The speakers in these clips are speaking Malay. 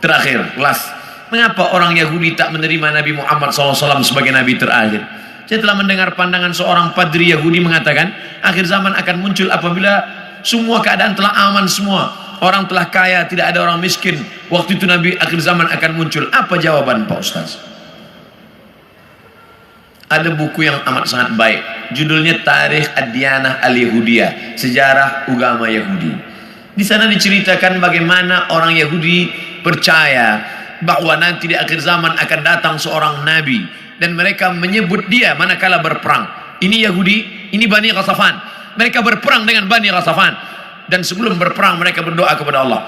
terakhir, last. Mengapa orang Yahudi tak menerima Nabi Muhammad SAW sebagai Nabi terakhir? Saya telah mendengar pandangan seorang padri Yahudi mengatakan, akhir zaman akan muncul apabila semua keadaan telah aman semua. Orang telah kaya, tidak ada orang miskin. Waktu itu Nabi akhir zaman akan muncul. Apa jawaban Pak Ustaz? Ada buku yang amat sangat baik. Judulnya Tarikh Ad-Diyanah Al-Yahudiyah, sejarah agama Yahudi. Di sana diceritakan bagaimana orang Yahudi percaya bahwa nanti di akhir zaman akan datang seorang nabi dan mereka menyebut dia manakala berperang. Ini Yahudi, ini Bani Ghatafan. Mereka berperang dengan Bani Ghatafan dan sebelum berperang mereka berdoa kepada Allah,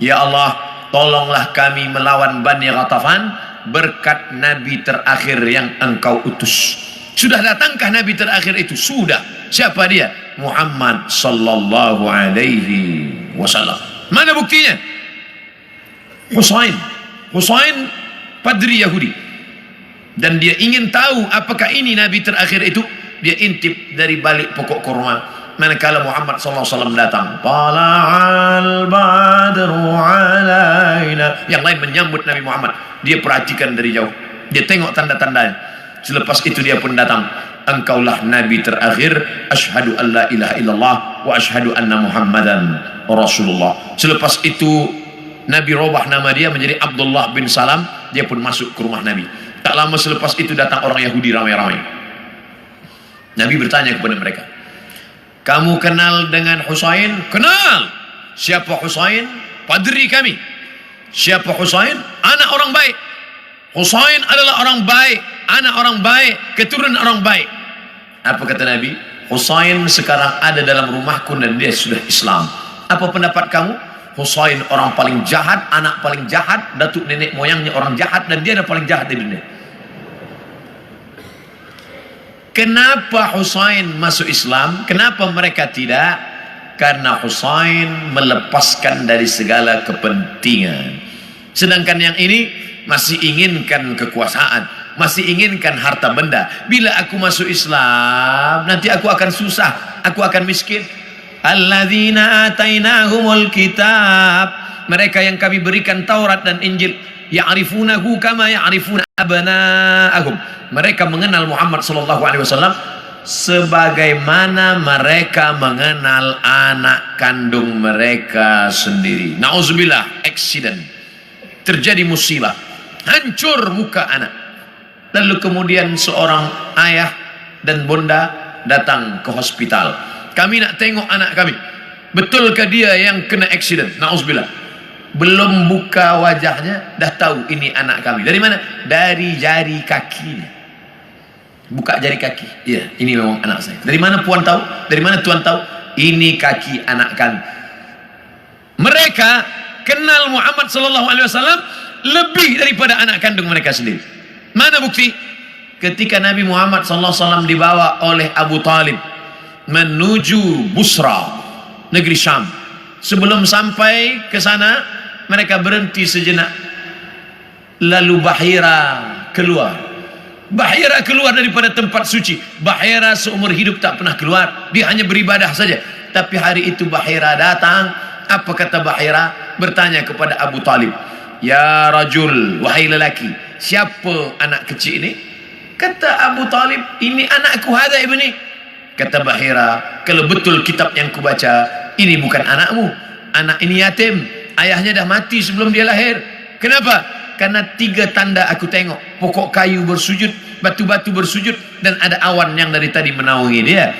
ya Allah, tolonglah kami melawan Bani Ghatafan berkat nabi terakhir yang engkau utus. Sudah datangkah nabi terakhir itu? Sudah. Siapa dia? Muhammad sallallahu alaihi wasallam. Mana buktinya? Husain padri Yahudi, dan dia ingin tahu apakah ini nabi terakhir itu. Dia intip dari balik pokok kurma manakala Muhammad SAW datang. Tala'al badru alaina. Yang lain menyambut Nabi Muhammad, dia perhatikan dari jauh, dia tengok tanda-tandanya. Selepas itu dia pun datang. Engkaulah nabi terakhir. Asyhadu an la ilaha illallah wa asyhadu anna Muhammadan Rasulullah. Selepas itu Nabi robah nama dia menjadi Abdullah bin Salam. Dia pun masuk ke rumah Nabi. Tak lama selepas itu datang orang Yahudi ramai-ramai. Nabi bertanya kepada mereka, kamu kenal dengan Husain? Kenal. Siapa Husain? Padri kami. Siapa Husain? Anak orang baik. Husain adalah orang baik, anak orang baik, keturunan orang baik. Apa kata Nabi? Husain sekarang ada dalam rumahku dan dia sudah Islam. Apa pendapat kamu? Husain orang paling jahat, anak paling jahat, datuk nenek moyangnya orang jahat, dan dia adalah paling jahat di dunia. Kenapa Husain masuk Islam? Kenapa mereka tidak? Karena Husain melepaskan dari segala kepentingan. Sedangkan yang ini masih inginkan kekuasaan, masih inginkan harta benda. Bila aku masuk Islam, nanti aku akan susah, aku akan miskin. Alladzina atainahumul kitab, mereka yang kami berikan Taurat dan Injil, ya'rifunahu kama ya'rifuna abna'ahum. Mereka mengenal Muhammad sallallahu alaihi wasallam sebagaimana mereka mengenal anak kandung mereka sendiri. Nauzubillah, accident. Terjadi musibah, hancur muka anak. Lalu kemudian seorang ayah dan bunda datang ke hospital. Kami nak tengok anak kami. Betulkah dia yang kena accident? Nauzubillah. Belum buka wajahnya dah tahu ini anak kami. Dari mana? Dari jari kakinya. Buka jari kaki. Iya, ini memang anak saya. Dari mana puan tahu? Dari mana tuan tahu? Ini kaki anak kami. Mereka kenal Muhammad sallallahu alaihi wasallam lebih daripada anak kandung mereka sendiri. Mana bukti? Ketika Nabi Muhammad sallallahu alaihi wasallam dibawa oleh Abu Talib menuju Busra, negeri Syam. Sebelum sampai ke sana, mereka berhenti sejenak. Lalu Bahira keluar. Bahira keluar daripada tempat suci. Bahira seumur hidup tak pernah keluar. Dia hanya beribadah saja. Tapi hari itu Bahira datang. Apa kata Bahira? Bertanya kepada Abu Talib, ya rajul, wahai lelaki, siapa anak kecil ini? Kata Abu Talib, ini anakku, hada ibni. Kata Bahira, kalau betul kitab yang kubaca, ini bukan anakmu. Anak ini yatim, ayahnya dah mati sebelum dia lahir. Kenapa? Karena 3 tanda aku tengok. Pokok kayu bersujud, batu-batu bersujud, dan ada awan yang dari tadi menaungi dia.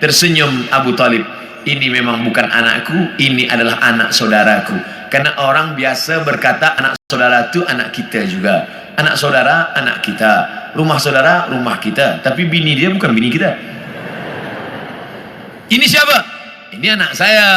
Tersenyum Abu Talib, ini memang bukan anakku, ini adalah anak saudaraku. Karena orang biasa berkata anak saudara itu anak kita juga. Anak saudara, anak kita. Rumah saudara, rumah kita. Tapi bini dia bukan bini kita. Ini siapa? Ini anak saya.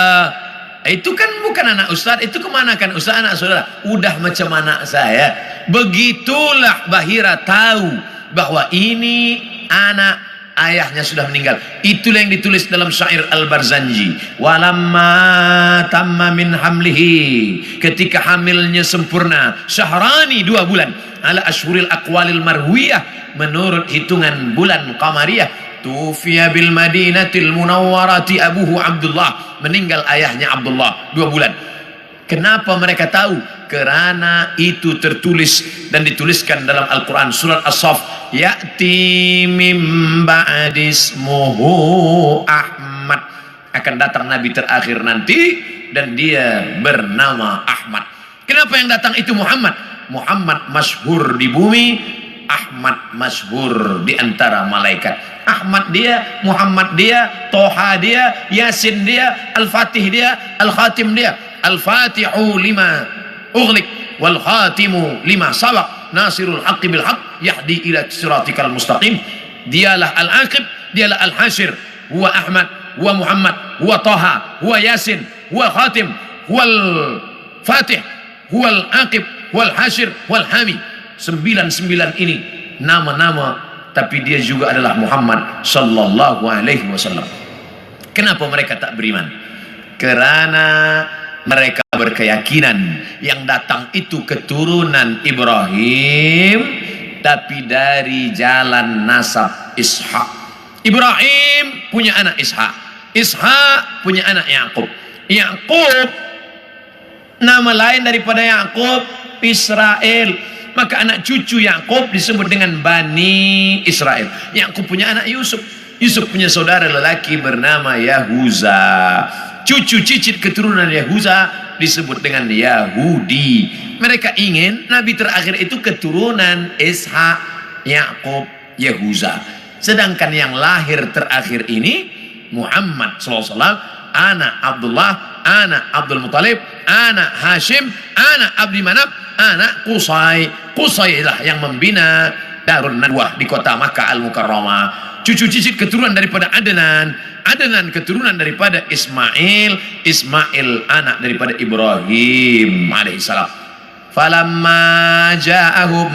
Itu kan bukan anak ustaz. Itu kemanakan ustaz, anak saudara? Udah macam anak saya. Begitulah Bahira tahu bahwa ini anak ayahnya sudah meninggal. Itulah yang ditulis dalam syair Al-Barzanji. Walamma tamma min hamlihi, ketika hamilnya sempurna, syahrani 2 bulan, ala ashhuril aqwalil marwiyah, menurut hitungan bulan qamariyah, tufiya bil madinatil munawwarati abuhu Abdullah, meninggal ayahnya Abdullah 2 bulan. Kenapa mereka tahu? Karena itu tertulis dan dituliskan dalam Al-Quran surat As-Saff, ya'ti mim ba'dismuhu Ahmad, akan datang nabi terakhir nanti dan dia bernama Ahmad. Kenapa yang datang itu Muhammad? Muhammad masyhur di bumi, Ahmad masyhur di antara malaikat. Ahmad dia, Muhammad dia, Toha dia, Yasin dia, Al-Fatih dia, Al-Khatim dia. Al-Fatihu lima ughliq wal khatimu lima sabaq, nasirul haqqi bil haqq, yahdi ila siratikal mustaqim. Dialah al-aqib, dialah al-hasyir, huwa Ahmad, huwa Muhammad, huwa Taha, huwa Yasin, huwa Khatim, huwa al-Fatih, huwa al-aqib, huwa al-hasyir, huwa al-hami. 99 ini nama-nama, tapi dia juga adalah Muhammad sallallahu alaihi wasallam. Kenapa mereka tak beriman? Karena mereka berkeyakinan yang datang itu keturunan Ibrahim, tapi dari jalan nasab Ishak. Ibrahim punya anak Ishak, Ishak punya anak Yakub. Yakub, nama lain daripada Yakub, Israel. Maka anak cucu Yakub disebut dengan Bani Israel. Yakub punya anak Yusuf, Yusuf punya saudara lelaki bernama Yahuza. Cucu cicit keturunan Yahuza disebut dengan Yahudi. Mereka ingin nabi terakhir itu keturunan Ishak, Yakub, Yahuza. Sedangkan yang lahir terakhir ini Muhammad SAW, anak Abdullah, anak Abdul Muttalib, anak Hashim, anak Abdi Manaf, anak Qusay. Qusay lah yang membina Darun Nadwah di kota Makkah Al-Mukarramah. Cucu cicit keturunan daripada Adnan, Adnan keturunan daripada Ismail, Ismail anak daripada Ibrahim alaihissalam. Falamma ja'ahum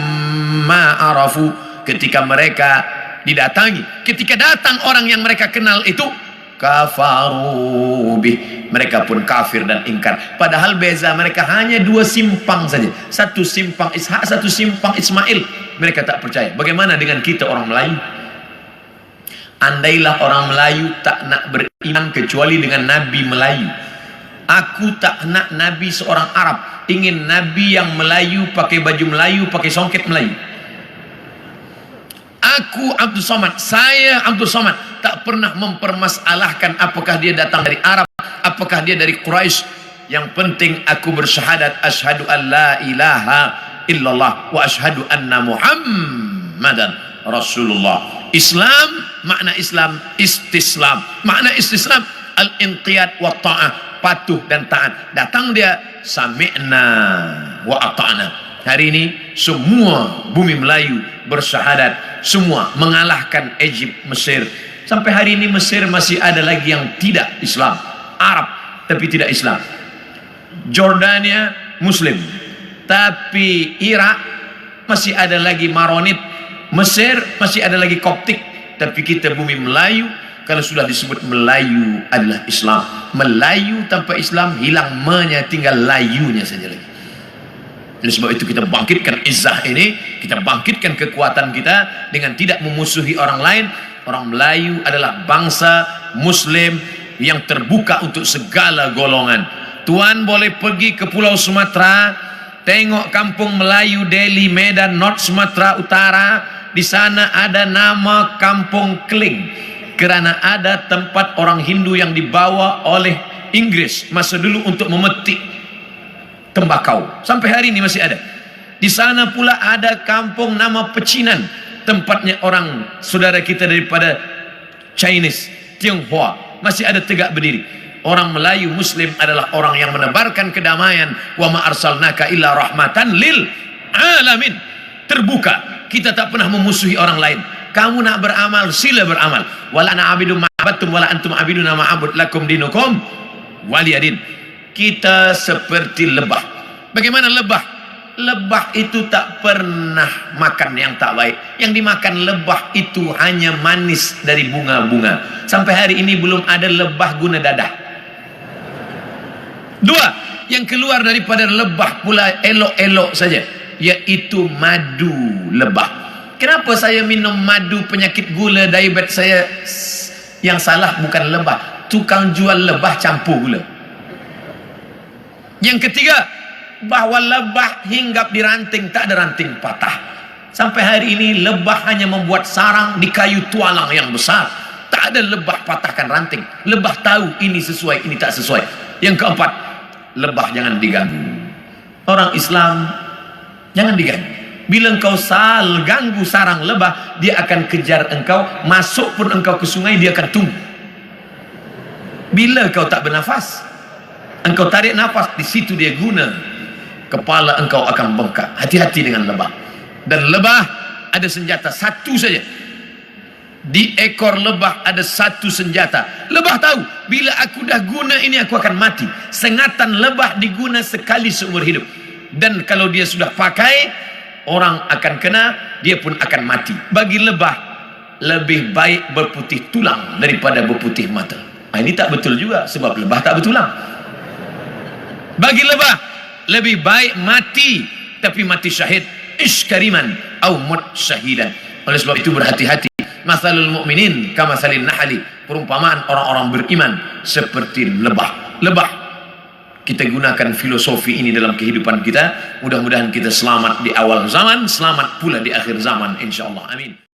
ma arafu, ketika mereka didatangi, ketika datang orang yang mereka kenal itu, kafaru bih, mereka pun kafir dan ingkar. Padahal beza mereka hanya 2 simpang saja, satu simpang Ishak, satu simpang Ismail. Mereka tak percaya. Bagaimana dengan kita orang Melayu? Andailah orang Melayu tak nak beriman kecuali dengan Nabi Melayu. Aku tak nak Nabi seorang Arab, ingin Nabi yang Melayu, pakai baju Melayu, pakai songket Melayu. Aku Abdul Somad, saya Abdul Somad, tak pernah mempermasalahkan apakah dia datang dari Arab, apakah dia dari Quraisy. Yang penting aku bersyahadat asyhadu an la ilaha illallah wa asyhadu anna Muhammadan Rasulullah. Islam, makna Islam istislam, makna istislam al-inqiyad wa ta'ah, patuh dan taat. Datang dia sami'na wa ata'na. Hari ini semua bumi Melayu bersyahadat, semua mengalahkan Egypt, Mesir. Sampai hari ini Mesir masih ada lagi yang tidak Islam, Arab tapi tidak Islam. Jordania Muslim, tapi Irak masih ada lagi Maronit. Mesir masih ada lagi Koptik. Tapi kita bumi Melayu, kalau sudah disebut Melayu adalah Islam. Melayu tanpa Islam hilang me-nya, tinggal layunya saja lagi. Oleh sebab itu kita bangkitkan izzah ini, kita bangkitkan kekuatan kita dengan tidak memusuhi orang lain. Orang Melayu adalah bangsa Muslim yang terbuka untuk segala golongan. Tuan boleh pergi ke Pulau Sumatera, tengok kampung Melayu Delhi, Medan, North Sumatera Utara. Di sana ada nama Kampung Kling, kerana ada tempat orang Hindu yang dibawa oleh Inggris masa dulu untuk memetik tembakau. Sampai hari ini masih ada. Di sana pula ada kampung nama Pecinan, tempatnya orang saudara kita daripada Chinese, Tionghoa, masih ada tegak berdiri. Orang Melayu Muslim adalah orang yang menebarkan kedamaian. Wa ma arsalnaka illa rahmatan lil alamin. Terbuka, kita tak pernah memusuhi orang lain. Kamu nak beramal, sila beramal. Wala ana abidu ma'abattum wala antum abiduna ma'abud lakum dinukum waliyadin. Kita seperti lebah. Bagaimana lebah? Lebah itu tak pernah makan yang tak baik. Yang dimakan lebah itu hanya manis dari bunga-bunga. Sampai hari ini belum ada lebah guna dadah. 2, yang keluar daripada lebah pula elok-elok saja, yaitu madu lebah. Kenapa saya minum madu penyakit gula, diabetes saya? Yang salah bukan lebah, tukang jual lebah campur gula. Yang ketiga, bahwa lebah hinggap di ranting, tak ada ranting patah. Sampai hari ini lebah hanya membuat sarang di kayu tualang yang besar. Tak ada lebah patahkan ranting. Lebah tahu ini sesuai, ini tak sesuai. Yang keempat, lebah jangan diganggu. Orang Islam jangan diganggu. Bila engkau ganggu sarang lebah, dia akan kejar engkau. Masuk pun engkau ke sungai, dia akan tunggu. Bila engkau tak bernafas, engkau tarik nafas, di situ dia guna. Kepala engkau akan bengkak. Hati-hati dengan lebah. Dan lebah ada senjata satu saja. Di ekor lebah ada satu senjata. Lebah tahu, bila aku dah guna ini aku akan mati. Sengatan lebah diguna sekali seumur hidup. Dan kalau dia sudah pakai, orang akan kena, dia pun akan mati. Bagi lebah, lebih baik berputih tulang daripada berputih mata. Ini tak betul juga, sebab lebah tak bertulang. Bagi lebah, lebih baik mati, tapi mati syahid, iskariman au mut syahidan. Oleh sebab itu berhati-hati. Mathalul mu'minin kamathalin nahli, perumpamaan orang-orang beriman seperti lebah. Lebah, kita gunakan filosofi ini dalam kehidupan kita. Mudah-mudahan kita selamat di awal zaman, selamat pula di akhir zaman, insyaallah. Amin.